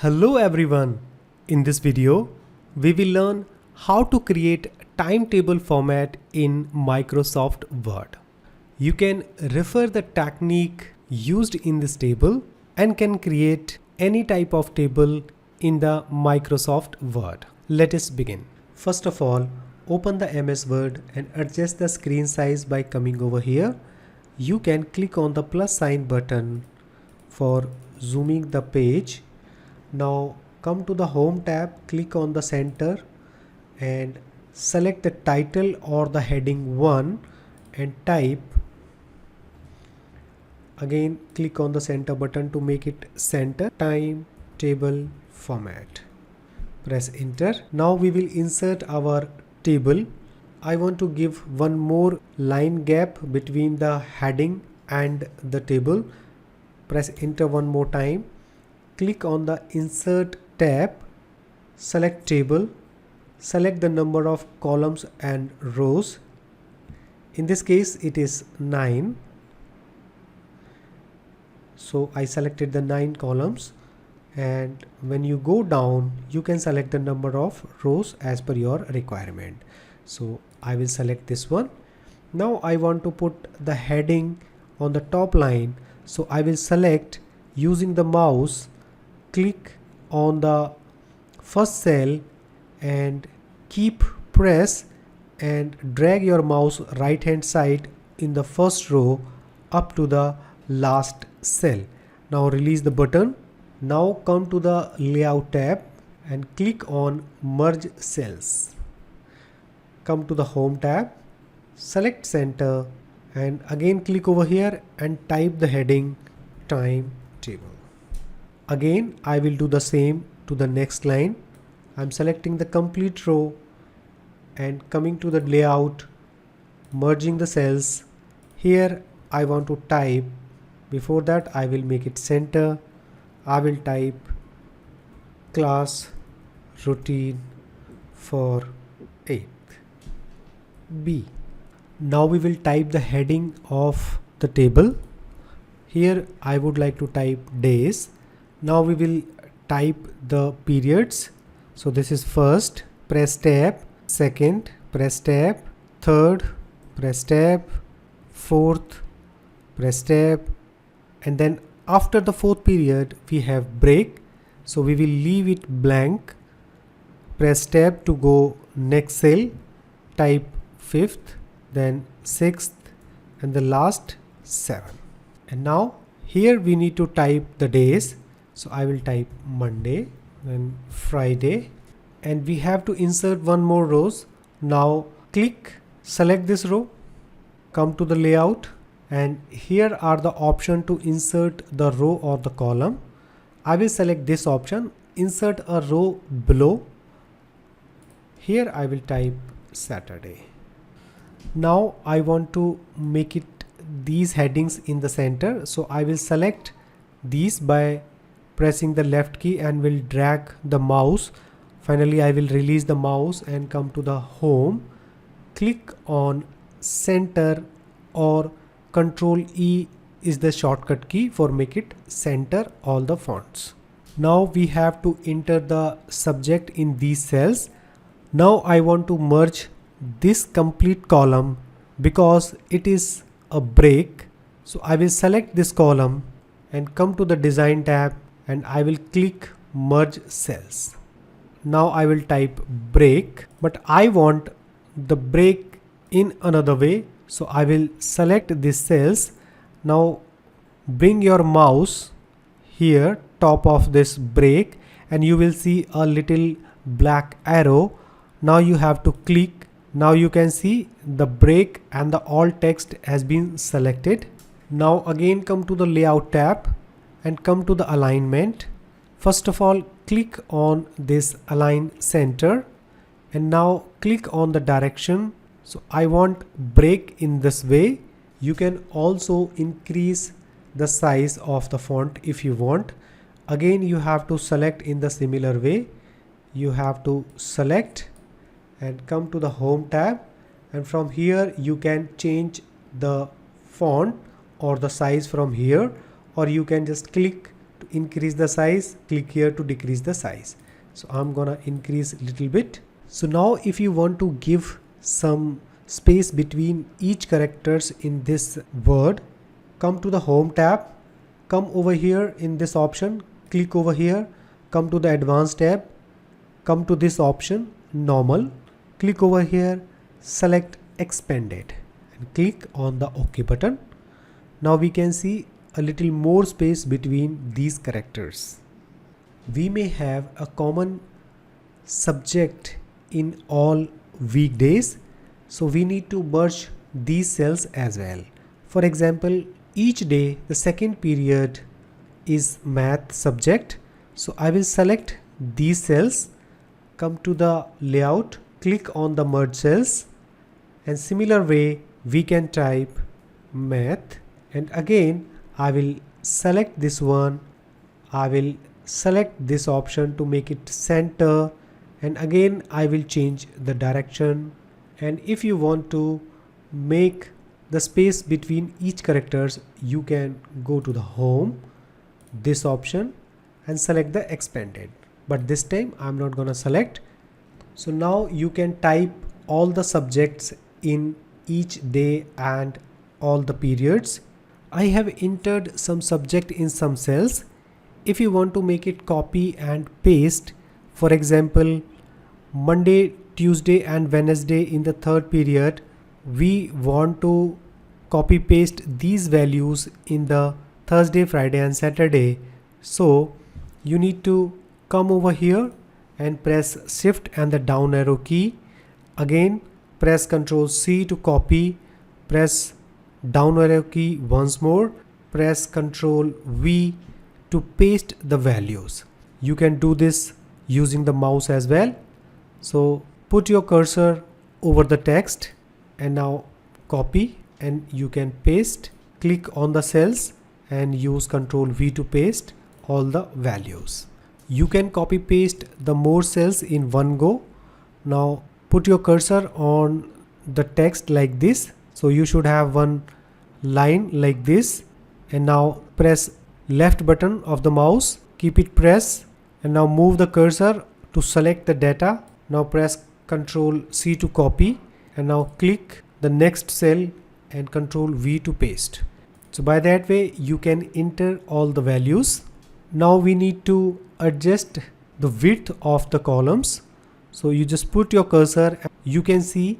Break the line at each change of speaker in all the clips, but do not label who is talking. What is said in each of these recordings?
Hello everyone. In this video, we will learn how to create timetable format in Microsoft Word. You can refer the technique used in this table and can create any type of table in the Microsoft Word. Let us begin. First of all, open the MS Word and adjust the screen size by coming over here. You can click on the plus sign button for zooming the page. Now come to the home tab, click on the center and select the title or the heading 1 and type. Again click on the center button to make it center, timetable format. Press enter. Now we will insert our table. I want to give one more line gap between the heading and the table. Press enter one more time. Click on the insert tab, select table, select the number of columns and rows. In this case it is 9. So I selected the 9 columns, and when you go down you can select the number of rows as per your requirement. So I will select this one. Now I want to put the heading on the top line, so I will select using the mouse. Click on the first cell and keep press and drag your mouse right hand side in the first row up to the last cell. Now release the button. Now come to the layout tab and click on merge cells. Come to the home tab, select center and again click over here and type the heading timetable. Again I will do the same to the next line. I'm selecting the complete row and coming to the layout, merging the cells. Here I want to type, before that I will make it center. I will type class routine for 8th B. Now we will type the heading of the table. Here I would like to type days. Now we will type the periods. So this is first, press tab, second, press tab, third, press tab, fourth, press tab, and then after the fourth period we have break. So we will leave it blank. Press tab to go next cell, type fifth, then sixth, and the last 7. And now here we need to type the days. So I will type Monday, then Friday, and we have to insert one more rows. Now click, select this row, come to the layout, and here are the option to insert the row or the column. I will select this option, insert a row below. Here I will type Saturday. Now I want to make it these headings in the center. So I will select these by pressing the left key and will drag the mouse. Finally I will release the mouse and come to the home. Click on center, or Control E is the shortcut key for make it center all the fonts. Now we have to enter the subject in these cells. Now I want to merge this complete column because it is a break. So I will select this column and come to the design tab and I will click merge cells. Now I will type break, but I want the break in another way. So I will select these cells. Now bring your mouse here top of this break and you will see a little black arrow. Now you have to click. Now you can see the break and the alt text has been selected. Now again come to the layout tab and come to the alignment. First of all click on this align center and now click on the direction. So I want break in this way. You can also increase the size of the font if you want. Again you have to select in the similar way. You have to select and come to the home tab, and from here you can change the font or the size from here, or you can just click to increase the size, click here to decrease the size. So I'm gonna increase a little bit. So now if you want to give some space between each characters in this word, come to the home tab, come over here in this option, click over here, come to the advanced tab, come to this option normal, click over here, select expanded and click on the OK button. Now we can see a little more space between these characters. We may have a common subject in all weekdays, so we need to merge these cells as well. For example, each day the second period is math subject, so I will select these cells, come to the layout, click on the merge cells, and similar way we can type math, and again I will select this one, I will select this option to make it center, and again I will change the direction. And if you want to make the space between each characters, you can go to the home, this option, and select the expanded, but this time I'm not gonna select. So now you can type all the subjects in each day and all the periods. I have entered some subject in some cells. If you want to make it copy and paste, for example, Monday, Tuesday and Wednesday in the third period, we want to copy paste these values in the Thursday, Friday and Saturday. So you need to come over here and press shift and the down arrow key. Again press Ctrl C to copy, press down arrow key once more, press Ctrl V to paste the values. You can do this using the mouse as well. So put your cursor over the text and now copy, and you can paste. Click on the cells and use Ctrl V to paste all the values. You can copy paste the more cells in one go. Now put your cursor on the text like this. So you should have one line like this, and now press left button of the mouse, keep it pressed, and now move the cursor to select the data. Now press Ctrl C to copy, and now click the next cell and Ctrl V to paste. So by that way you can enter all the values. Now we need to adjust the width of the columns. So you just put your cursor, you can see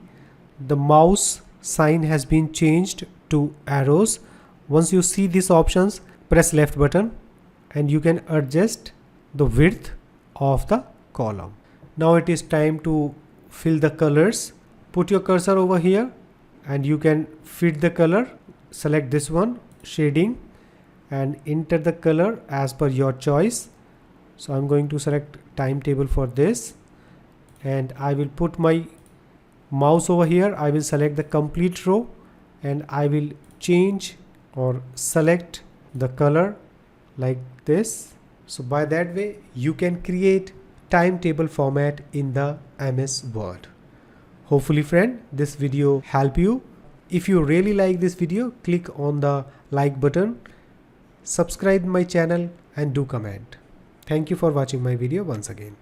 the mouse sign has been changed to arrows. Once you see these options, press left button and you can adjust the width of the column. Now it is time to fill the colors. Put your cursor over here and you can fit the color. Select this one, shading, and enter the color as per your choice. So I'm going to select timetable for this, and I will put my mouse over here. I will select the complete row and I will change or select the color like this. So by that way you can create timetable format in the MS Word. Hopefully friend, this video help you. If you really like this video, click on the like button, subscribe my channel and do comment. Thank you for watching my video once again.